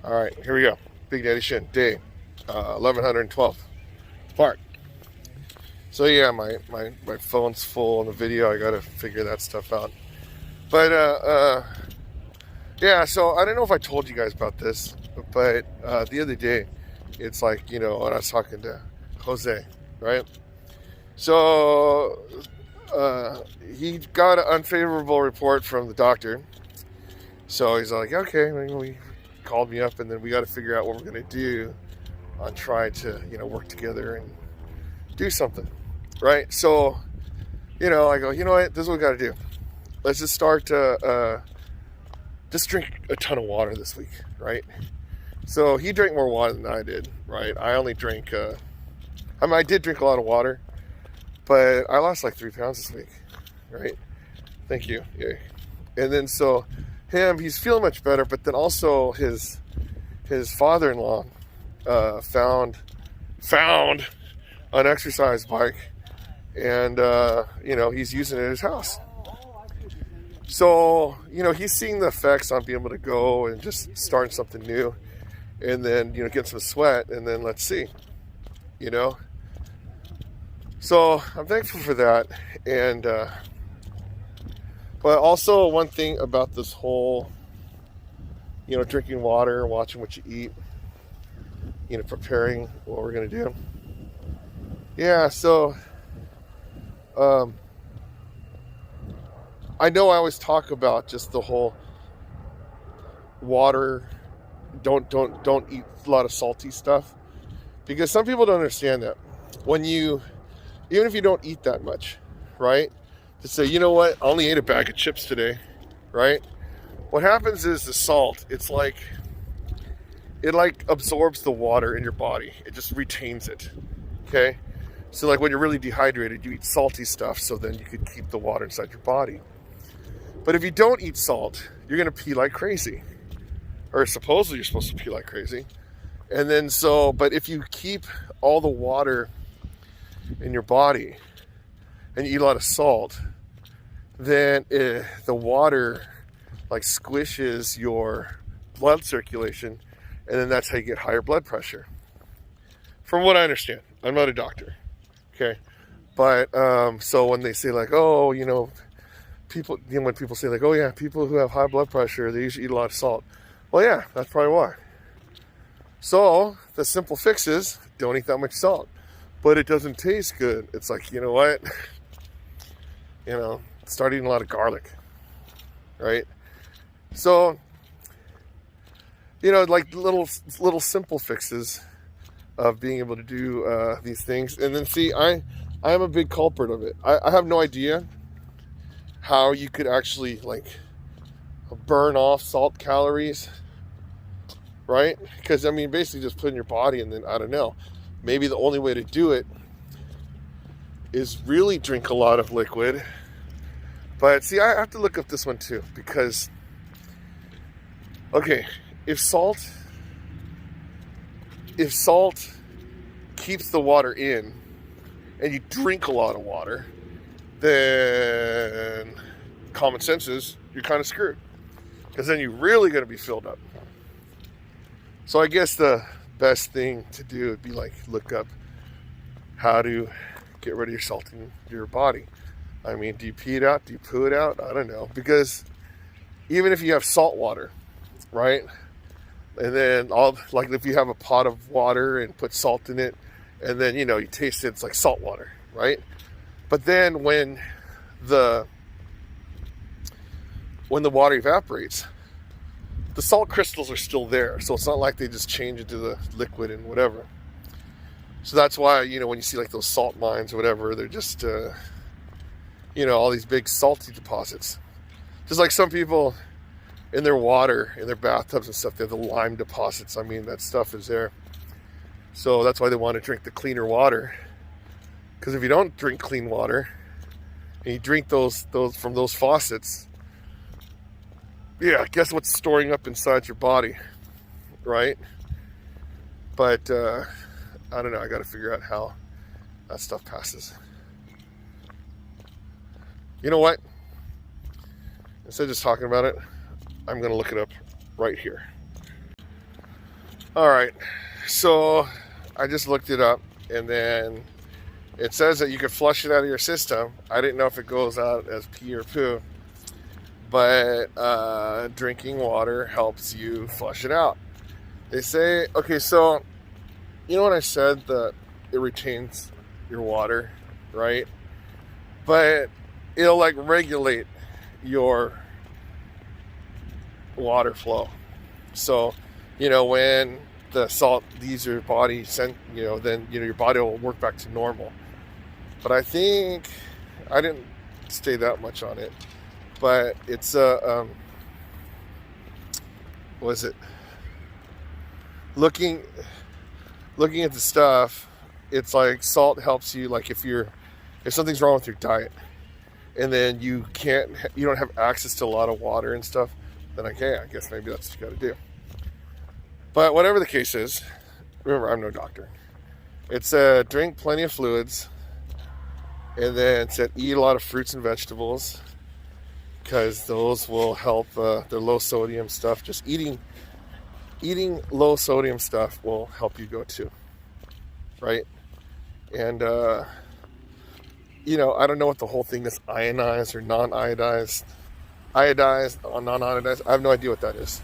All right, here we go. Big Daddy Shin, day 1112. Park. So yeah, my phone's full on the video. I gotta figure that stuff out. But yeah. So I don't know if I told you guys about this, but the other day, it's like when I was talking to Jose, right? So he got an unfavorable report from the doctor. So he's like, okay, we called me up, and then we got to figure out what we're gonna do on trying to work together and do something, right? So I go, you know what, this is what we got to do. Let's just start just drink a ton of water this week, right? So he drank more water than I did, right? I only drank I did drink a lot of water, but I lost like 3 pounds this week, right? Thank you. Yay. And then so he's feeling much better, but then also his father-in-law found an exercise bike, and he's using it at his house. So he's seeing the effects on being able to go and just starting something new, and then get some sweat, and then let's see. So I'm thankful for that. And but also one thing about this whole drinking water, watching what you eat, preparing what we're gonna do. Yeah, so I know I always talk about just the whole water, don't eat a lot of salty stuff, because some people don't understand that. Even if you don't eat that much, right? To say, you know what, I only ate a bag of chips today, right? What happens is the salt, it absorbs the water in your body. It just retains it, okay? So like when you're really dehydrated, you eat salty stuff, so then you could keep the water inside your body. But if you don't eat salt, you're gonna pee like crazy. Or supposedly you're supposed to pee like crazy. And then but if you keep all the water in your body and you eat a lot of salt, then the water squishes your blood circulation, and then that's how you get higher blood pressure. From what I understand, I'm not a doctor, okay? But so when they say people, when people say oh yeah, people who have high blood pressure, they usually eat a lot of salt. Well, yeah, that's probably why. So the simple fix is don't eat that much salt. But it doesn't taste good. It's like, you know what? Start eating a lot of garlic, right? So, little simple fixes of being able to do these things. And then see, I am a big culprit of it. I have no idea how you could actually burn off salt calories, right? Because basically just put in your body, and then I don't know. Maybe the only way to do it is really drink a lot of liquid. But see, I have to look up this one too, because, okay, if salt keeps the water in and you drink a lot of water, then common sense is you're kind of screwed, because then you're really going to be filled up. So I guess the best thing to do would be look up how to get rid of your salt in your body. Do you pee it out? Do you poo it out? I don't know. Because even if you have salt water, right? And then if you have a pot of water and put salt in it, and then you taste it, it's like salt water, right? But then when the water evaporates, the salt crystals are still there. So it's not like they just change into the liquid and whatever. So that's why, when you see those salt mines or whatever, they're just, all these big salty deposits. Just like some people in their water, in their bathtubs and stuff, they have the lime deposits. That stuff is there. So that's why they want to drink the cleaner water. Because if you don't drink clean water, and you drink those from those faucets, yeah, guess what's storing up inside your body, right? But I don't know. I got to figure out how that stuff passes. You know what? Instead of just talking about it, I'm going to look it up right here. All right, so I just looked it up, and then it says that you can flush it out of your system. I didn't know if it goes out as pee or poo, but drinking water helps you flush it out. They say, okay, so you know what I said, that it retains your water, right? But it'll like regulate your water flow. So, when the salt leaves your body, then your body will work back to normal. But I think I didn't stay that much on it. But it's what is it? Looking at the stuff, it's like salt helps you. Like if something's wrong with your diet, and then you don't have access to a lot of water and stuff, then I guess maybe that's what you got to do. But whatever the case is, remember, I'm no doctor. It said drink plenty of fluids, and then it said eat a lot of fruits and vegetables, because those will help the low sodium stuff. Just eating low sodium stuff will help you go too, right? And I don't know what the whole thing is, ionized or non-iodized, iodized or non-iodized. I have no idea what that is.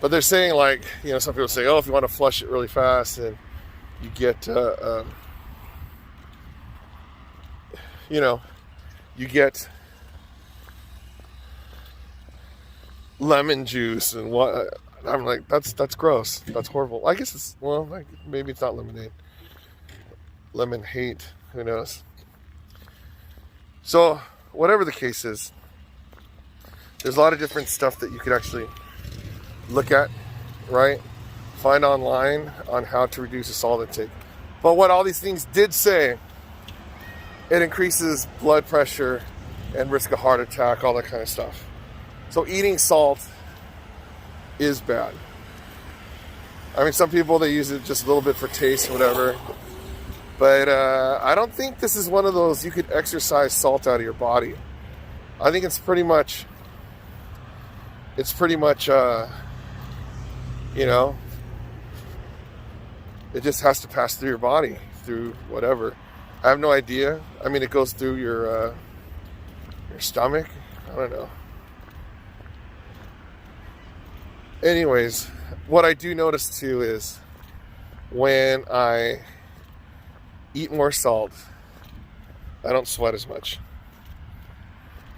But they're saying, like, some people say, oh, if you want to flush it really fast, and you get, you get lemon juice and what. I'm like, that's gross. That's horrible. I guess maybe it's not lemonade. Lemon hate. Who knows? So, whatever the case is, there's a lot of different stuff that you could actually look at, right? Find online on how to reduce the salt intake. But what all these things did say, it increases blood pressure and risk of heart attack, all that kind of stuff. So eating salt is bad. I mean, some people, they use it just a little bit for taste or whatever. But I don't think this is one of those you could exercise salt out of your body. I think it's pretty much, it just has to pass through your body, through whatever. I have no idea. I mean, it goes through your stomach. I don't know. Anyways, what I do notice too is when I eat more salt, I don't sweat as much.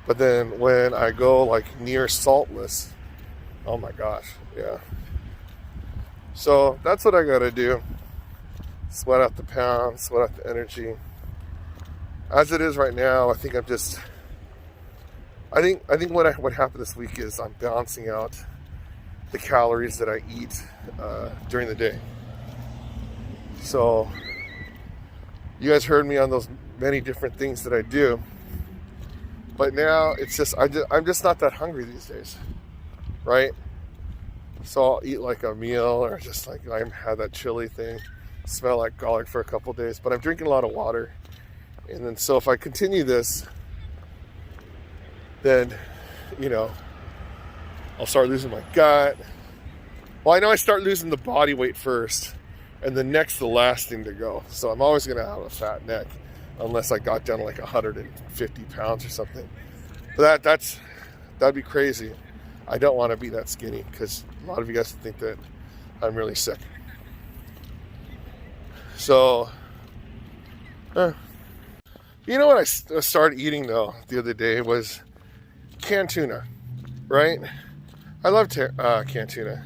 But then when I go like near saltless, oh my gosh, yeah. So that's what I gotta do. Sweat out the pounds, sweat out the energy. As it is right now, I think what happened this week is I'm balancing out the calories that I eat during the day. So you guys heard me on those many different things that I do. But now it's just, I'm just not that hungry these days, right? So I'll eat like a meal, or just like I had that chili thing, smell like garlic for a couple days. But I'm drinking a lot of water. And then so if I continue this, then, I'll start losing my gut. Well, I know I start losing the body weight first, and the neck's the last thing to go. So I'm always going to have a fat neck, unless I got down to like 150 pounds or something. But that'd be crazy. I don't want to be that skinny, because a lot of you guys think that I'm really sick. So, you know what I started eating though the other day was canned tuna, right? I love canned tuna.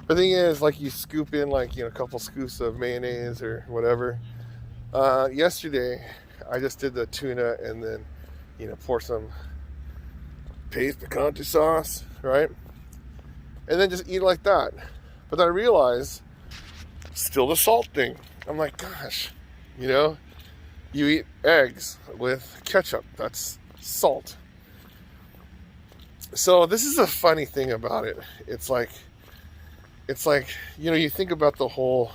The thing is, like, you scoop in like a couple scoops of mayonnaise or whatever. Yesterday, I just did the tuna and then pour some Pace picante sauce, right? And then just eat it like that. But then I realized, still the salt thing. I'm like, gosh, you eat eggs with ketchup. That's salt. So this is a funny thing about it. It's like, you think about the whole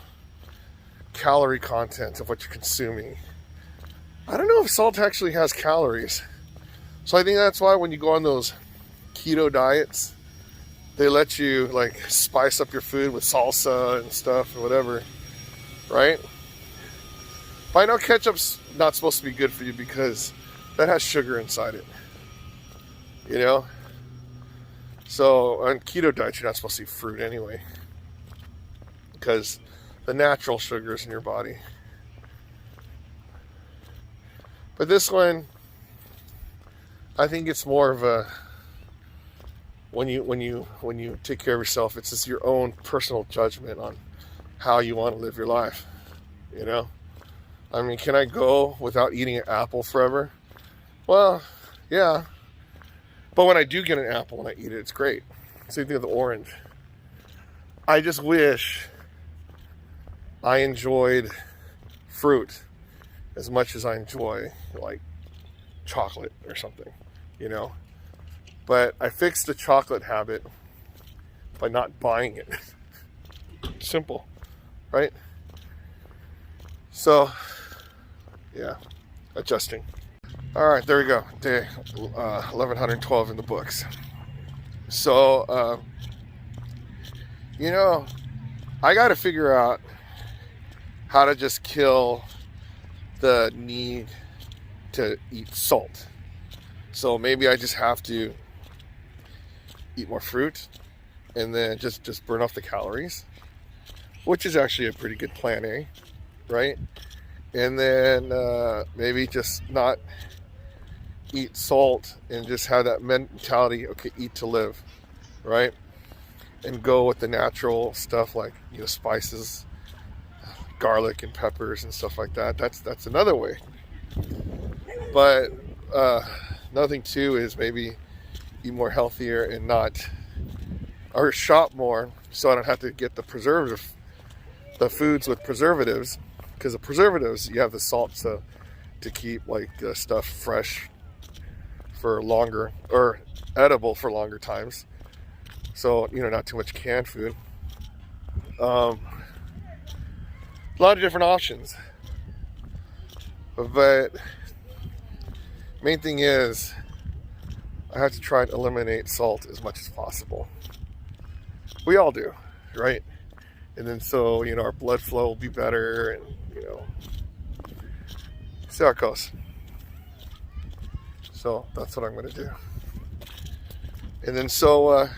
calorie content of what you're consuming. I don't know if salt actually has calories. So I think that's why when you go on those keto diets, they let you like spice up your food with salsa and stuff or whatever, right? But I know ketchup's not supposed to be good for you because that has sugar inside it, you know? So on keto diet, you're not supposed to eat fruit anyway because the natural sugars in your body. But this one, I think it's more of a, when you take care of yourself, it's just your own personal judgment on how you want to live your life, you know? I mean, can I go without eating an apple forever? Well, yeah. But when I do get an apple and I eat it, it's great. Same thing with the orange. I just wish I enjoyed fruit as much as I enjoy like chocolate or something, you know? But I fixed the chocolate habit by not buying it. Simple, right? So, yeah, adjusting. All right, there we go. Day 1112 in the books. So, you know, I got to figure out how to just kill the need to eat salt. So maybe I just have to eat more fruit and then just burn off the calories, which is actually a pretty good plan A, right? And then maybe just not eat salt and just have that mentality, okay, eat to live, right? And go with the natural stuff like, you know, spices, garlic and peppers and stuff like that. That's another way. But another thing too is maybe eat more healthier and not, or shop more so I don't have to get the foods with preservatives, because the preservatives, you have the salt to keep like stuff fresh for longer, or edible for longer times. So, you know, not too much canned food. A lot of different options. But main thing is I have to try to eliminate salt as much as possible. We all do, right? And then so, you know, our blood flow will be better, and, you know, see how it goes. So that's what I'm going to do. And then so,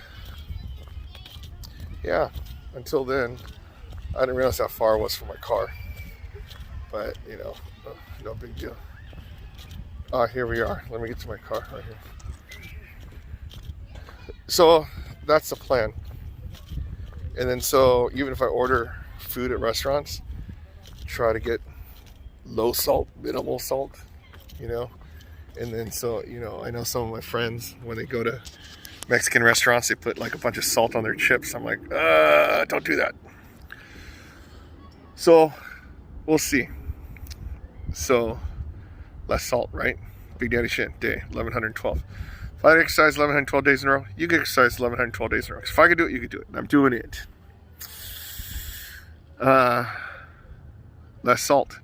yeah, until then, I didn't realize how far it was from my car. But, you know, no big deal. Here we are. Let me get to my car right here. So that's the plan. And then so even if I order food at restaurants, try to get low salt, minimal salt, you know. And then so, you know, I know some of my friends, when they go to Mexican restaurants, they put like a bunch of salt on their chips. I'm like, don't do that. So we'll see. So less salt, right? Big Daddy shit, day 1112. If I exercise 1112 days in a row, you can exercise 1112 days in a row. If I could do it, you could do it. And I'm doing it. Less salt.